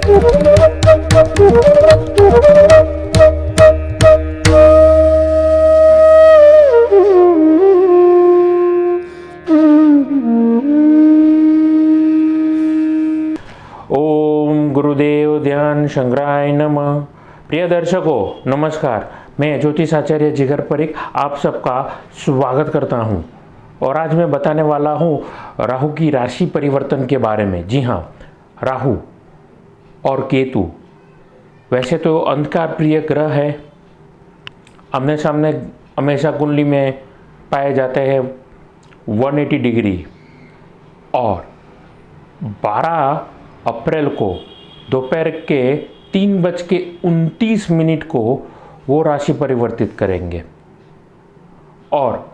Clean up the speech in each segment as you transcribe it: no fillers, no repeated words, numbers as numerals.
ओम गुरुदेव ध्यान शंकराय नमः। प्रिय दर्शकों नमस्कार, मैं ज्योतिष आचार्य जिगर परीख आप सबका स्वागत करता हूं। और आज मैं बताने वाला हूं राहु की राशि परिवर्तन के बारे में। जी हाँ, राहु और केतु वैसे तो अंधकार प्रिय ग्रह है, आमने सामने हमेशा कुंडली में पाए जाते हैं 180 डिग्री। और 12 अप्रैल को दोपहर के 3:29 को वो राशि परिवर्तित करेंगे। और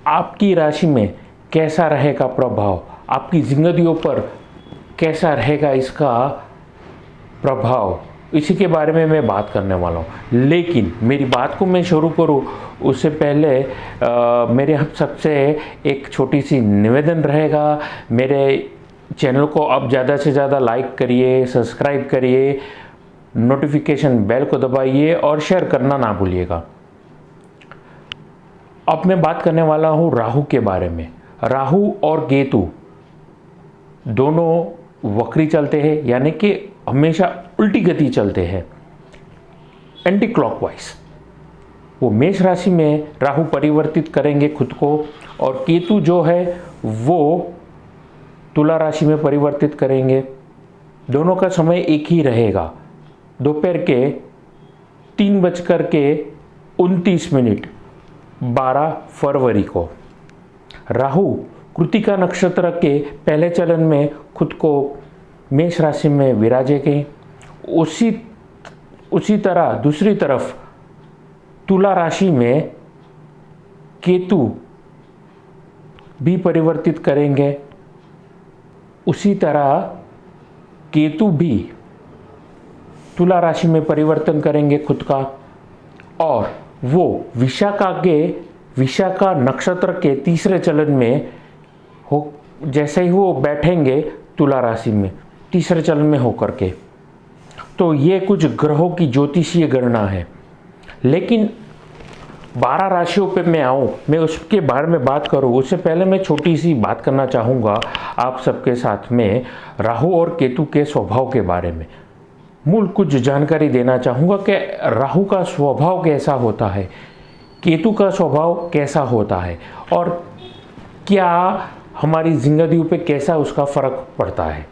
आपकी राशि में कैसा रहेगा प्रभाव, आपकी जिंदगियों पर कैसा रहेगा इसका प्रभाव, इसी के बारे में मैं बात करने वाला हूँ। लेकिन मेरी बात को मैं शुरू करूँ उससे पहले मेरे हम सबसे एक छोटी सी निवेदन रहेगा। मेरे चैनल को आप ज़्यादा से ज़्यादा लाइक करिए, सब्सक्राइब करिए, नोटिफिकेशन बेल को दबाइए और शेयर करना ना भूलिएगा। अब मैं बात करने वाला हूँ राहु के बारे में। राहु और केतु दोनों वक्री चलते हैं, यानी कि हमेशा उल्टी गति चलते हैं, एंटी क्लॉकवाइज। वो मेष राशि में राहु परिवर्तित करेंगे खुद को, और केतु जो है वो तुला राशि में परिवर्तित करेंगे। दोनों का समय एक ही रहेगा, दोपहर के 3:29 12 फरवरी को। राहु कृतिका नक्षत्र के पहले चरण में खुद को मेष राशि में विराजेंगे। उसी तरह दूसरी तरफ तुला राशि में केतु भी परिवर्तित करेंगे। उसी तरह केतु भी तुला राशि में परिवर्तन करेंगे खुद का, और वो विशाखा नक्षत्र के तीसरे चरण में हो, जैसे ही वो बैठेंगे तुला राशि में तीसरे चरण में होकर के। तो ये कुछ ग्रहों की ज्योतिषीय गणना है। लेकिन 12 राशियों पे मैं उसके बारे में बात करूँ उससे पहले मैं छोटी सी बात करना चाहूँगा आप सबके साथ में राहु और केतु के स्वभाव के बारे में। मूल कुछ जानकारी देना चाहूँगा कि राहु का स्वभाव कैसा होता है, केतु का स्वभाव कैसा होता है, और क्या हमारी जिंदगियों पे कैसा उसका फर्क पड़ता है।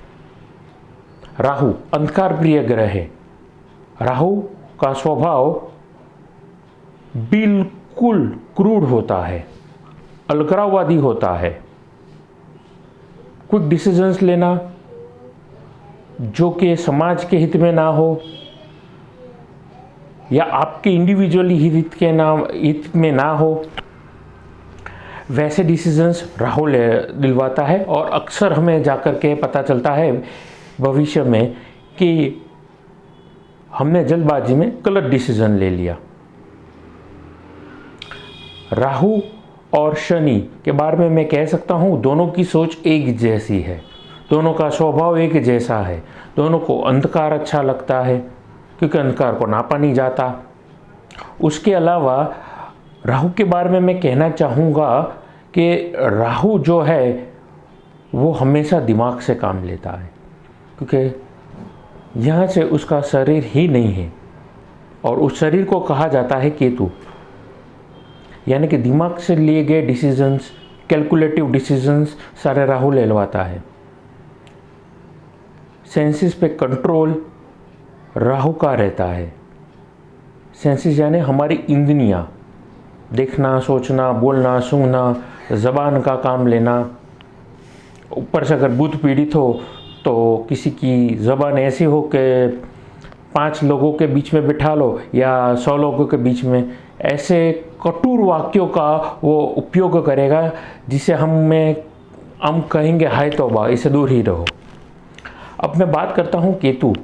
राहु अंधकार प्रिय ग्रह है। राहु का स्वभाव बिल्कुल क्रूड होता है, अलगाववादी होता है। क्विक डिसीजंस लेना जो कि समाज के हित में ना हो या आपके इंडिविजुअली हित में ना हो, वैसे डिसीजंस राहु दिलवाता है। और अक्सर हमें जाकर के पता चलता है भविष्य में कि हमने जल्दबाजी में गलत डिसीजन ले लिया। राहु और शनि के बारे में मैं कह सकता हूँ दोनों की सोच एक जैसी है, दोनों का स्वभाव एक जैसा है। दोनों को अंधकार अच्छा लगता है क्योंकि अंधकार को नापा नहीं जाता। उसके अलावा राहु के बारे में मैं कहना चाहूँगा कि राहु जो है वो हमेशा दिमाग से काम लेता है, क्योंकि यहाँ से उसका शरीर ही नहीं है, और उस शरीर को कहा जाता है केतु। यानी कि दिमाग से लिए गए डिसीजंस, कैलकुलेटिव डिसीजंस सारे राहु लेवाता है। सेंसेस पे कंट्रोल राहु का रहता है। सेंसेस यानी हमारी इंद्रियां, देखना, सोचना, बोलना, सूंघना, ज़बान का काम लेना। ऊपर से अगर बुध पीड़ित हो तो किसी की ज़बान ऐसी हो कि 5 लोगों के बीच में बिठा लो या 100 लोगों के बीच में, ऐसे कटुर वाक्यों का वो उपयोग करेगा जिसे हम कहेंगे हाय तौबा, इससे दूर ही रहो। अब मैं बात करता हूँ केतु।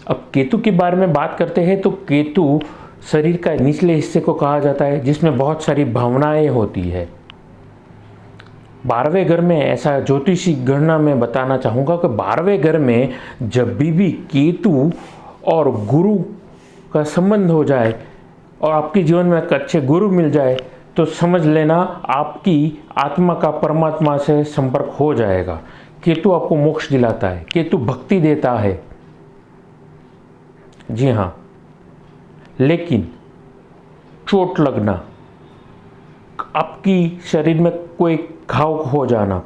अब केतु के बारे में बात करते हैं तो केतु शरीर का निचले हिस्से को कहा जाता है जिसमें बहुत सारी भावनाएं होती है। 12वें घर में ऐसा ज्योतिषी गणना में बताना चाहूँगा कि 12वें घर में जब भी केतु और गुरु का संबंध हो जाए और आपके जीवन में एक अच्छे गुरु मिल जाए तो समझ लेना आपकी आत्मा का परमात्मा से संपर्क हो जाएगा। केतु आपको मोक्ष दिलाता है, केतु भक्ति देता है, जी हाँ। लेकिन चोट लगना, आपकी शरीर में कोई घाव हो जाना,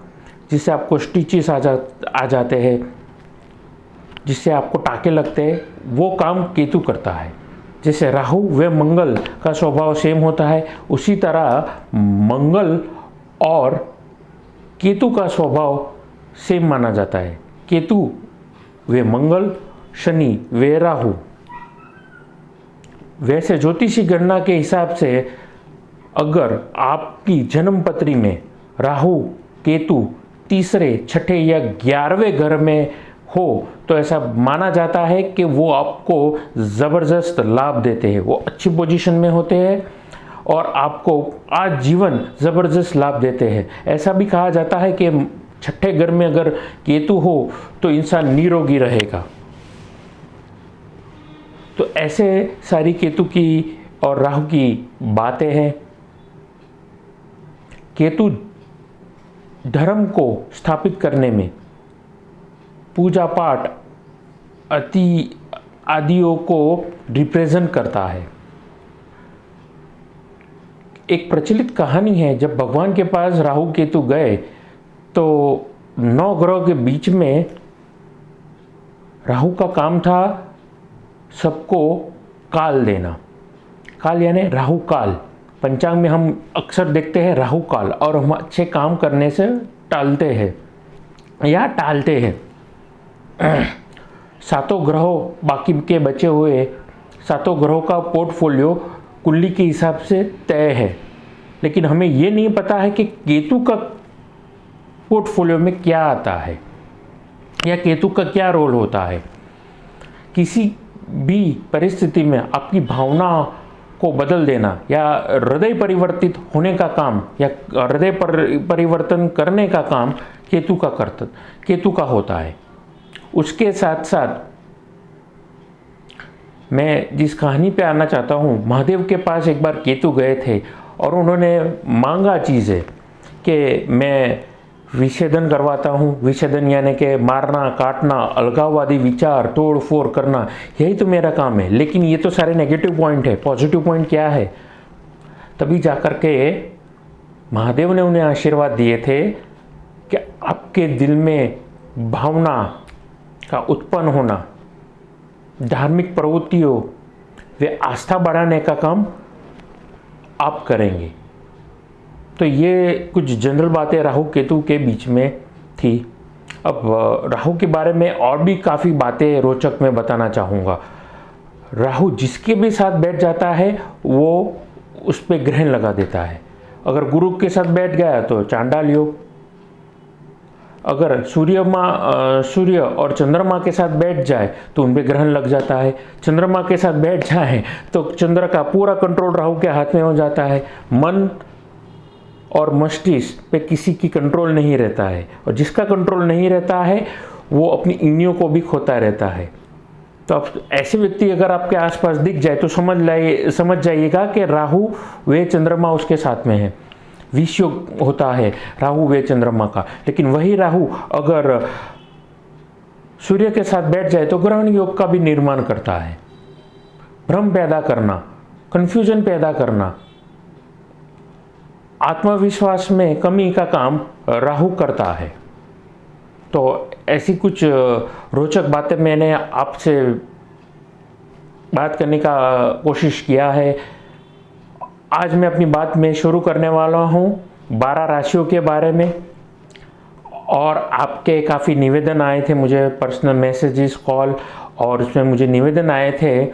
जिससे आपको स्टिचेस आ जाते हैं, जिससे आपको टाके लगते हैं, वो काम केतु करता है। जैसे राहु व मंगल का स्वभाव सेम होता है, उसी तरह मंगल और केतु का स्वभाव सेम माना जाता है। केतु व मंगल, शनि व राहु। वैसे ज्योतिषी गणना के हिसाब से अगर आपकी जन्म पत्री में राहु केतु तीसरे, छठे या 11वें घर में हो तो ऐसा माना जाता है कि वो आपको ज़बरदस्त लाभ देते हैं, वो अच्छी पोजीशन में होते हैं और आपको आजीवन ज़बरदस्त लाभ देते हैं। ऐसा भी कहा जाता है कि छठे घर में अगर केतु हो तो इंसान निरोगी रहेगा। तो ऐसे सारी केतु की और राहु की बातें हैं। केतु धर्म को स्थापित करने में, पूजा पाठ आदियों को रिप्रेजेंट करता है। एक प्रचलित कहानी है, जब भगवान के पास राहु केतु गए तो 9 ग्रहों के बीच में राहु का काम था सबको काल देना। काल यानी राहु काल। पंचांग में हम अक्सर देखते हैं राहु काल, और हम अच्छे काम करने से टालते हैं या टालते हैं। 7 ग्रहों बाकी के बचे हुए 7 ग्रहों का पोर्टफोलियो कुंडली के हिसाब से तय है, लेकिन हमें ये नहीं पता है कि केतु का पोर्टफोलियो में क्या आता है या केतु का क्या रोल होता है। किसी भी परिस्थिति में आपकी भावना को बदल देना या हृदय परिवर्तित होने का काम या हृदय परिवर्तन करने का काम केतु का होता है। उसके साथ साथ मैं जिस कहानी पे आना चाहता हूँ, महादेव के पास एक बार केतु गए थे और उन्होंने मांगा चीज़ें कि मैं विच्छेदन करवाता हूँ। विच्छेदन यानी कि मारना, काटना, अलगाववादी विचार, तोड़ फोड़ करना, यही तो मेरा काम है। लेकिन ये तो सारे नेगेटिव पॉइंट है, पॉजिटिव पॉइंट क्या है? तभी जाकर के महादेव ने उन्हें आशीर्वाद दिए थे कि आपके दिल में भावना का उत्पन्न होना, धार्मिक प्रवृत्तियों वे आस्था बढ़ाने का काम आप करेंगे। तो ये कुछ जनरल बातें राहु केतु के बीच में थी। अब राहु के बारे में और भी काफ़ी बातें रोचक मैं बताना चाहूँगा। राहु जिसके भी साथ बैठ जाता है वो उस पर ग्रहण लगा देता है। अगर गुरु के साथ बैठ गया तो चांडाल योग, अगर सूर्य और चंद्रमा के साथ बैठ जाए तो उन पे ग्रहण लग जाता है। चंद्रमा के साथ बैठ जाए तो चंद्र का पूरा कंट्रोल राहु के हाथ में हो जाता है। मन और मस्तिष्क पे किसी की कंट्रोल नहीं रहता है, और जिसका कंट्रोल नहीं रहता है वो अपनी इंद्रियों को भी खोता रहता है। तो अब ऐसे व्यक्ति अगर आपके आसपास दिख जाए तो समझ जाइएगा कि राहु व चंद्रमा उसके साथ में है। विष योग होता है राहु व चंद्रमा का। लेकिन वही राहु अगर सूर्य के साथ बैठ जाए तो ग्रहण योग का भी निर्माण करता है। भ्रम पैदा करना, कंफ्यूजन पैदा करना, आत्मविश्वास में कमी का काम राहु करता है। तो ऐसी कुछ रोचक बातें मैंने आपसे बात करने का कोशिश किया है। आज मैं अपनी बात में शुरू करने वाला हूँ 12 राशियों के बारे में, और आपके काफ़ी निवेदन आए थे मुझे, पर्सनल मैसेजेस, कॉल, और उसमें मुझे निवेदन आए थे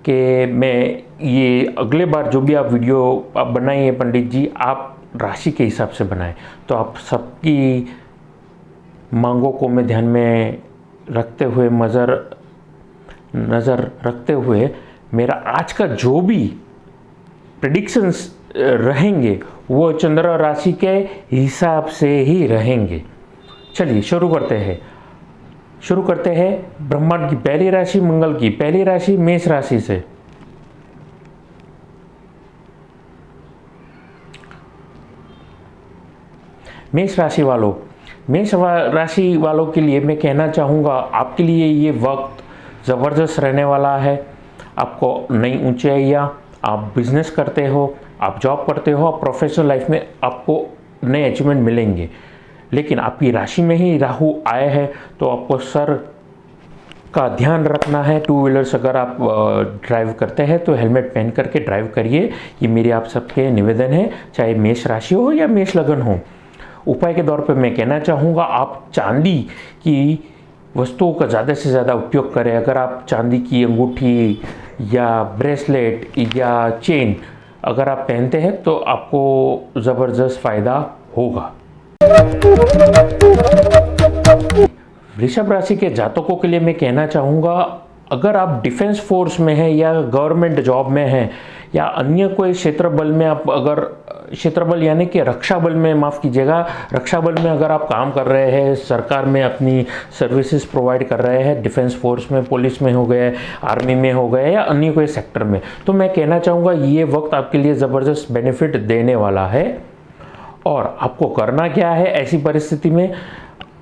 कि मैं ये अगले बार जो भी आप वीडियो आप बनाइए पंडित जी, आप राशि के हिसाब से बनाएं। तो आप सबकी मांगों को मैं ध्यान में रखते हुए नज़र रखते हुए मेरा आज का जो भी प्रेडिक्शंस रहेंगे वो चंद्र राशि के हिसाब से ही रहेंगे। चलिए शुरू करते हैं ब्रह्मांड की पहली राशि, मंगल की पहली राशि मेष राशि से। मेष राशि वालों के लिए मैं कहना चाहूँगा, आपके लिए ये वक्त ज़बरदस्त रहने वाला है। आपको नई ऊंचाइयाँ, आप बिजनेस करते हो, आप जॉब करते हो, आप प्रोफेशनल लाइफ में आपको नए अचीवमेंट मिलेंगे। लेकिन आपकी राशि में ही राहु आए हैं, तो आपको सर का ध्यान रखना है। टू व्हीलर्स अगर आप ड्राइव करते हैं तो हेलमेट पहन करके ड्राइव करिए। ये मेरी आप सबके निवेदन है, चाहे मेष राशि हो या मेष लगन हो। उपाय के तौर पे मैं कहना चाहूँगा, आप चांदी की वस्तुओं का ज़्यादा से ज़्यादा उपयोग करें। अगर आप चांदी की अंगूठी या ब्रेसलेट या चेन अगर आप पहनते हैं तो आपको ज़बरदस्त फ़ायदा होगा। वृषभ राशि के जातकों के लिए मैं कहना चाहूँगा, अगर आप डिफेंस फोर्स में हैं या गवर्नमेंट जॉब में हैं या अन्य कोई क्षेत्र बल में, आप अगर क्षेत्र बल यानी कि रक्षा बल में, माफ़ कीजिएगा, रक्षा बल में अगर आप काम कर रहे हैं, सरकार में अपनी सर्विसेज प्रोवाइड कर रहे हैं, डिफेंस फोर्स में, पुलिस में हो गए, आर्मी में हो गए या अन्य कोई सेक्टर में, तो मैं कहना चाहूँगा ये वक्त आपके लिए ज़बरदस्त बेनिफिट देने वाला है। और आपको करना क्या है ऐसी परिस्थिति में,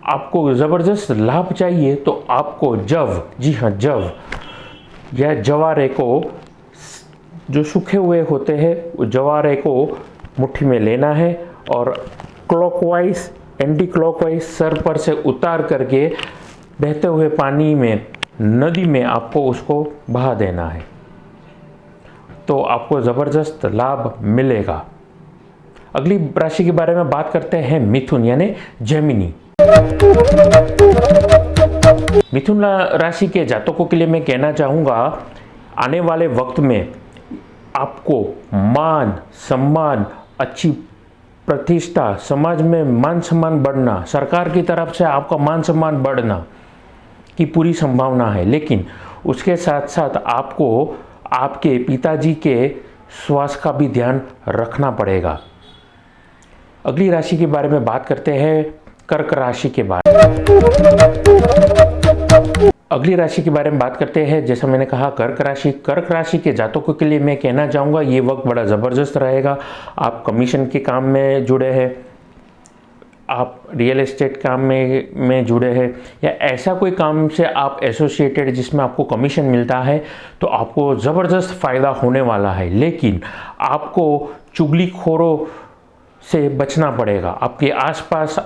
आपको ज़बरदस्त लाभ चाहिए तो आपको जव, जी हाँ जव या जवारे को, जो सूखे हुए होते हैं जवारे को मुट्ठी में लेना है और क्लॉकवाइज एंटी क्लॉकवाइज सर पर से उतार करके बहते हुए पानी में, नदी में आपको उसको बहा देना है, तो आपको ज़बरदस्त लाभ मिलेगा। अगली राशि के बारे में बात करते हैं मिथुन यानी जेमिनी। मिथुन राशि के जातकों के लिए मैं कहना चाहूँगा, आने वाले वक्त में आपको मान सम्मान, अच्छी प्रतिष्ठा, समाज में मान सम्मान बढ़ना, सरकार की तरफ से आपका मान सम्मान बढ़ना की पूरी संभावना है। लेकिन उसके साथ साथ आपको आपके पिताजी के स्वास्थ्य का भी ध्यान रखना पड़ेगा। अगली राशि के बारे में बात करते हैं कर्क राशि के बारे में। अगली राशि के बारे में बात करते हैं, जैसा मैंने कहा कर्क राशि के जातकों के लिए मैं कहना चाहूँगा ये वक्त बड़ा ज़बरदस्त रहेगा। आप कमीशन के काम में जुड़े हैं, आप रियल एस्टेट काम में जुड़े हैं या ऐसा कोई काम से आप एसोसिएटेड जिसमें आपको कमीशन मिलता है, तो आपको ज़बरदस्त फ़ायदा होने वाला है। लेकिन आपको चुगलीखोरों से बचना पड़ेगा। आपके आसपास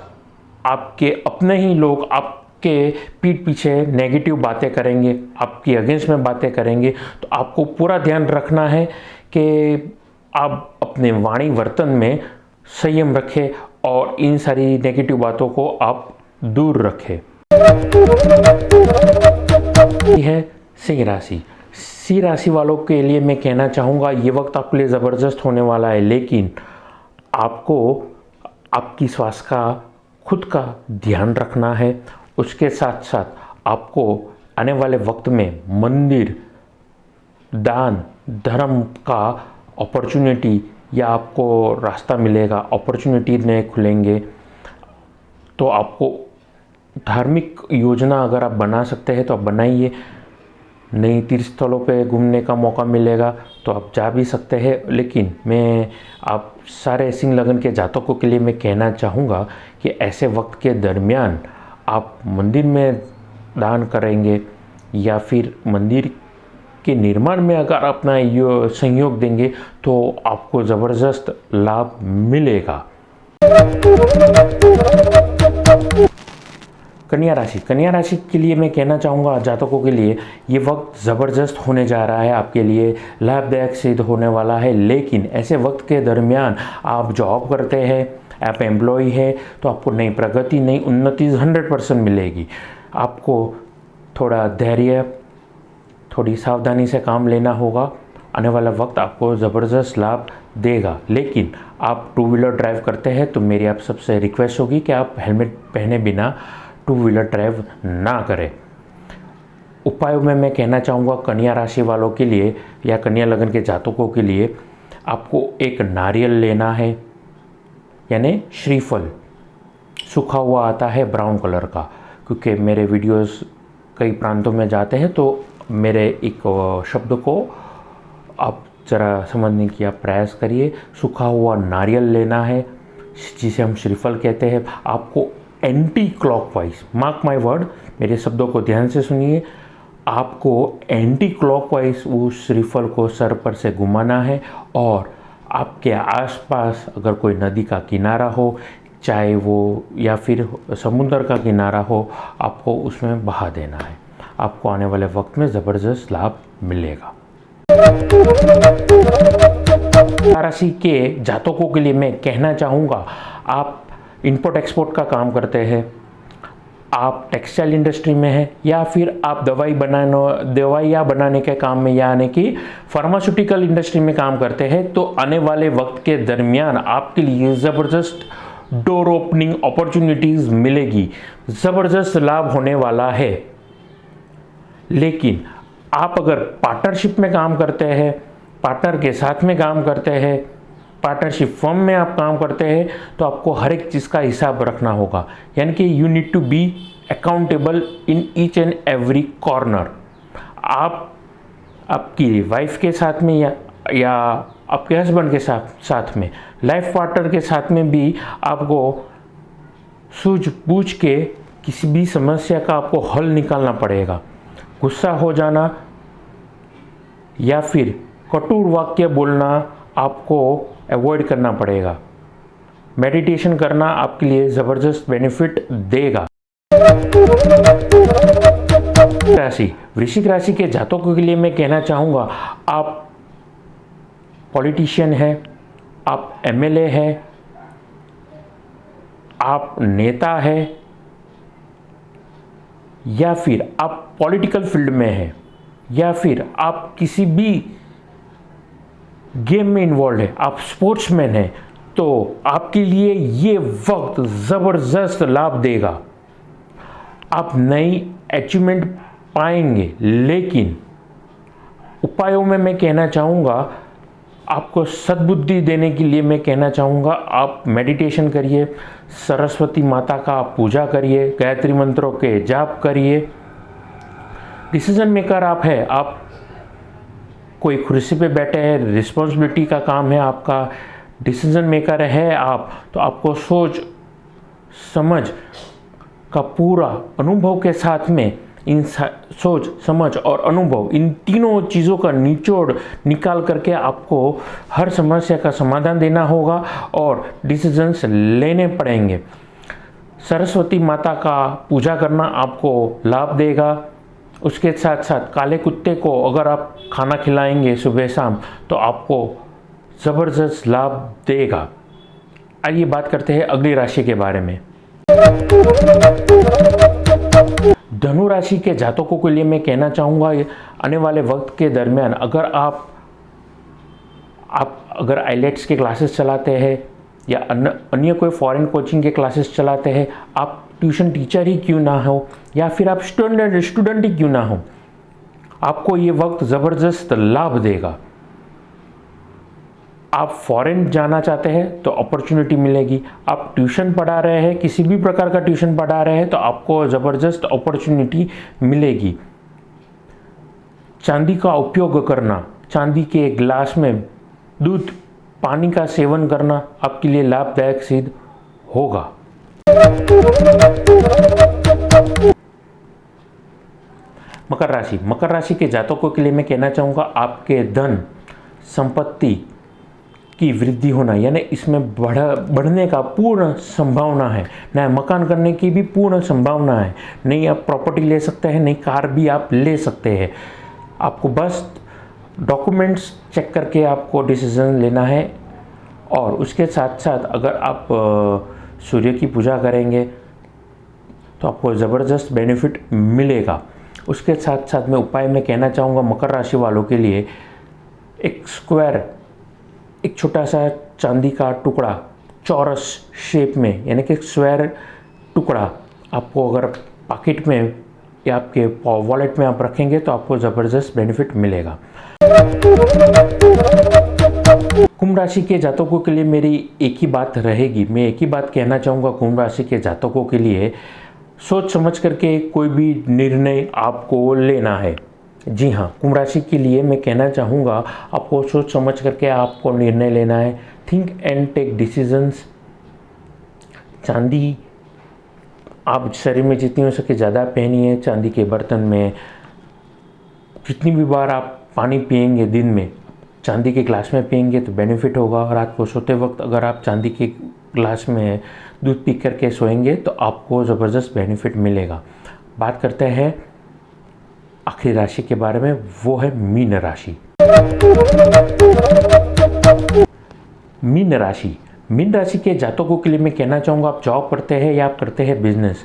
आपके अपने ही लोग आपके पीठ पीछे नेगेटिव बातें करेंगे, आपकी अगेंस्ट में बातें करेंगे, तो आपको पूरा ध्यान रखना है कि आप अपने वाणी वर्तन में संयम रखें और इन सारी नेगेटिव बातों को आप दूर रखें। यह है सिंह राशि। सिंह राशि वालों के लिए मैं कहना चाहूँगा ये वक्त आपके लिए ज़बरदस्त होने वाला है, लेकिन आपको आपकी स्वास्थ्य का खुद का ध्यान रखना है। उसके साथ साथ आपको आने वाले वक्त में मंदिर, दान, धर्म का अपॉर्चुनिटी या आपको रास्ता मिलेगा, अपॉर्चुनिटी नए खुलेंगे, तो आपको धार्मिक योजना अगर आप बना सकते हैं तो आप बनाइए। नई तीर्थ स्थलों पे घूमने का मौका मिलेगा तो आप जा भी सकते हैं। लेकिन मैं आप सारे सिंह लगन के जातकों के लिए मैं कहना चाहूँगा कि ऐसे वक्त के दरमियान आप मंदिर में दान करेंगे या फिर मंदिर के निर्माण में अगर अपना सहयोग देंगे तो आपको ज़बरदस्त लाभ मिलेगा। कन्या राशि के लिए मैं कहना चाहूँगा, जातकों के लिए ये वक्त ज़बरदस्त होने जा रहा है, आपके लिए लाभदायक सिद्ध होने वाला है। लेकिन ऐसे वक्त के दरमियान आप जॉब करते हैं, आप एम्प्लॉय है, तो आपको नई प्रगति, नई उन्नति 100% मिलेगी। आपको थोड़ा धैर्य, थोड़ी सावधानी से काम लेना होगा। आने वाला वक्त आपको ज़बरदस्त लाभ देगा। लेकिन आप टू व्हीलर ड्राइव करते हैं तो मेरी आप सबसे रिक्वेस्ट होगी कि आप हेलमेट पहने बिना टू व्हीलर ड्राइव ना करें। उपायों में मैं कहना चाहूँगा, कन्या राशि वालों के लिए या कन्या लगन के जातकों के लिए आपको एक नारियल लेना है, यानी श्रीफल सूखा हुआ आता है ब्राउन कलर का, क्योंकि मेरे वीडियोस कई प्रांतों में जाते हैं तो मेरे एक शब्द को आप ज़रा समझने की आप प्रयास करिए। सूखा हुआ नारियल लेना है जिसे हम श्रीफल कहते हैं। आपको anti clockwise, mark my word, मेरे शब्दों को ध्यान से सुनिए, आपको एंटी क्लॉकवाइज उस श्रीफल को सर पर से घुमाना है और आपके आसपास अगर कोई नदी का किनारा हो, चाहे वो या फिर समुद्र का किनारा हो, आपको उसमें बहा देना है। आपको आने वाले वक्त में ज़बरदस्त लाभ मिलेगा। राशि के जातकों के लिए मैं कहना चाहूँगा, आप इंपोर्ट एक्सपोर्ट का काम करते हैं, आप टेक्सटाइल इंडस्ट्री में हैं, या फिर आप दवाइयाँ बनाने के काम में यानी कि फार्मास्यूटिकल इंडस्ट्री में काम करते हैं, तो आने वाले वक्त के दरमियान आपके लिए ज़बरदस्त डोर ओपनिंग अपॉर्चुनिटीज़ मिलेगी, ज़बरदस्त लाभ होने वाला है। लेकिन आप अगर पार्टनरशिप में काम करते हैं, पार्टनर के साथ में काम करते हैं, पार्टनरशिप फर्म में आप काम करते हैं, तो आपको हर एक चीज़ का हिसाब रखना होगा, यानी कि you need to be accountable in each and every corner. आप आपकी वाइफ के साथ में या आपके हस्बैंड के साथ में, लाइफ पार्टनर के साथ में भी आपको सूझबूझ के किसी भी समस्या का आपको हल निकालना पड़ेगा। गुस्सा हो जाना या फिर कटु वाक्य बोलना आपको अवॉइड करना पड़ेगा। मेडिटेशन करना आपके लिए ज़बरदस्त बेनिफिट देगा। राशि, वृश्चिक राशि के जातकों के लिए मैं कहना चाहूँगा, आप पॉलिटिशियन हैं, आप एमएलए हैं, आप नेता हैं, या फिर आप पॉलिटिकल फील्ड में हैं, या फिर आप किसी भी गेम में इन्वॉल्व है, आप स्पोर्ट्समैन हैं, तो आपके लिए ये वक्त ज़बरदस्त लाभ देगा। आप नई अचीवमेंट पाएंगे, लेकिन उपायों में मैं कहना चाहूँगा, आपको सद्बुद्धि देने के लिए मैं कहना चाहूँगा, आप मेडिटेशन करिए, सरस्वती माता का पूजा करिए, गायत्री मंत्रों के जाप करिए। डिसीजन मेकर आप है, आप कोई कुर्सी पे बैठे हैं, रिस्पॉन्सिबिलिटी का काम है आपका, डिसीजन मेकर है आप, तो आपको सोच समझ का पूरा अनुभव के साथ में इन सोच समझ और अनुभव, इन तीनों चीज़ों का निचोड़ निकाल करके आपको हर समस्या का समाधान देना होगा और डिसीजंस लेने पड़ेंगे। सरस्वती माता का पूजा करना आपको लाभ देगा। उसके साथ साथ काले कुत्ते को अगर आप खाना खिलाएंगे सुबह शाम, तो आपको ज़बरदस्त लाभ देगा। आइए बात करते हैं अगली राशि के बारे में। धनु राशि के जातकों के लिए मैं कहना चाहूँगा, आने वाले वक्त के दरमियान अगर आप अगर आईलेट्स के क्लासेस चलाते हैं या अन्य कोई फॉरेन कोचिंग के क्लासेस चलाते हैं, आप ट्यूशन टीचर ही क्यों ना हो या फिर आप स्टूडेंट ही क्यों ना हो, आपको ये वक्त ज़बरदस्त लाभ देगा। आप फॉरेन जाना चाहते हैं तो अपॉर्चुनिटी मिलेगी। आप ट्यूशन पढ़ा रहे हैं, किसी भी प्रकार का ट्यूशन पढ़ा रहे हैं, तो आपको ज़बरदस्त अपॉर्चुनिटी मिलेगी। चांदी का उपयोग करना, चांदी के गिलास में दूध पानी का सेवन करना आपके लिए लाभदायक सिद्ध होगा। मकर राशि, मकर राशि के जातकों के लिए मैं कहना चाहूँगा, आपके धन संपत्ति की वृद्धि होना, यानी इसमें बढ़ने का पूर्ण संभावना है। नया मकान करने की भी पूर्ण संभावना है। नई आप प्रॉपर्टी ले सकते हैं, नई कार भी आप ले सकते हैं। आपको बस डॉक्यूमेंट्स चेक करके आपको डिसीजन लेना है। और उसके साथ साथ अगर आप सूर्य की पूजा करेंगे तो आपको ज़बरदस्त बेनिफिट मिलेगा। उसके साथ साथ मैं उपाय में कहना चाहूँगा, मकर राशि वालों के लिए एक छोटा सा चांदी का टुकड़ा चौरस शेप में, यानी कि स्क्वायर टुकड़ा आपको अगर पॉकेट में या आपके वॉलेट में आप रखेंगे तो आपको ज़बरदस्त बेनिफिट मिलेगा। कुंभ राशि के जातकों के लिए मेरी एक ही बात रहेगी, मैं एक ही बात कहना चाहूँगा कुंभ राशि के जातकों के लिए, सोच समझ करके कोई भी निर्णय आपको लेना है। जी हाँ, कुंभ राशि के लिए मैं कहना चाहूँगा आपको सोच समझ करके आपको निर्णय लेना है। Think and take decisions. चांदी आप शरीर में जितनी हो सके ज़्यादा पहनिए। चांदी के बर्तन में जितनी भी बार आप पानी पिएंगे दिन में, चांदी के ग्लास में पिएंगे तो बेनिफिट होगा। रात को सोते वक्त अगर आप चांदी के ग्लास में दूध पी करके सोएंगे तो आपको ज़बरदस्त बेनिफिट मिलेगा। बात करते हैं आखिरी राशि के बारे में, वो है मीन राशि। मीन राशि, मीन राशि के जातकों के लिए मैं कहना चाहूँगा, आप जॉब करते हैं या आप करते हैं बिजनेस,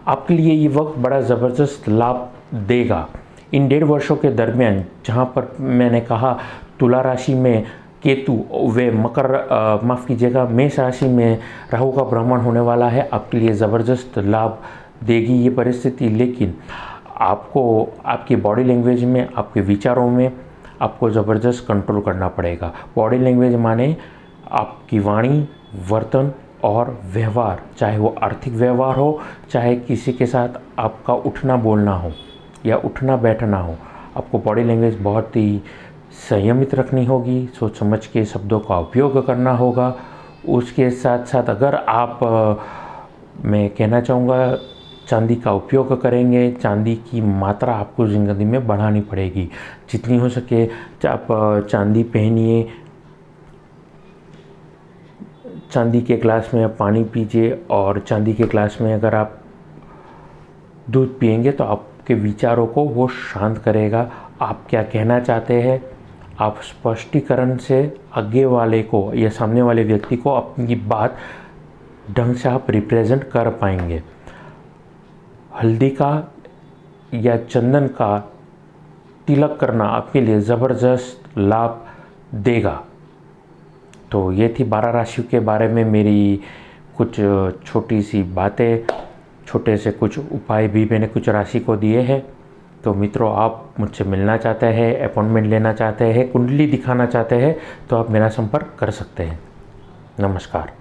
आपके लिए ये वक्त बड़ा ज़बरदस्त लाभ देगा। इन 1.5 वर्षों के दरमियान, जहाँ पर मैंने कहा तुला राशि में केतु वे माफ़ कीजिएगा मेष राशि में राहु का भ्रमण होने वाला है, आपके लिए ज़बरदस्त लाभ देगी ये परिस्थिति। लेकिन आपको आपकी बॉडी लैंग्वेज में, आपके विचारों में आपको ज़बरदस्त कंट्रोल करना पड़ेगा। बॉडी लैंग्वेज माने आपकी वाणी, वर्तन और व्यवहार, चाहे वो आर्थिक व्यवहार हो, चाहे किसी के साथ आपका उठना बोलना हो या उठना बैठना हो, आपको बॉडी लैंग्वेज बहुत ही संयमित रखनी होगी। सोच समझ के शब्दों का उपयोग करना होगा। उसके साथ साथ अगर आप मैं कहना चाहूँगा चांदी का उपयोग करेंगे, चांदी की मात्रा आपको ज़िंदगी में बढ़ानी पड़ेगी। जितनी हो सके आप चांदी पहनिए, चांदी के ग्लास में आप पानी पीजिए और चांदी के ग्लास में अगर आप दूध पिएंगे तो आपके विचारों को वो शांत करेगा। आप क्या कहना चाहते हैं, आप स्पष्टीकरण से आगे वाले को या सामने वाले व्यक्ति को अपनी बात ढंग से आप रिप्रेजेंट कर पाएंगे। हल्दी का या चंदन का तिलक करना आपके लिए ज़बरदस्त लाभ देगा। तो ये थी 12 राशियों के बारे में मेरी कुछ छोटी सी बातें, छोटे से कुछ उपाय भी मैंने कुछ राशि को दिए हैं। तो मित्रों, आप मुझसे मिलना चाहते हैं, अपॉइंटमेंट लेना चाहते हैं, कुंडली दिखाना चाहते हैं तो आप मेरा संपर्क कर सकते हैं। नमस्कार।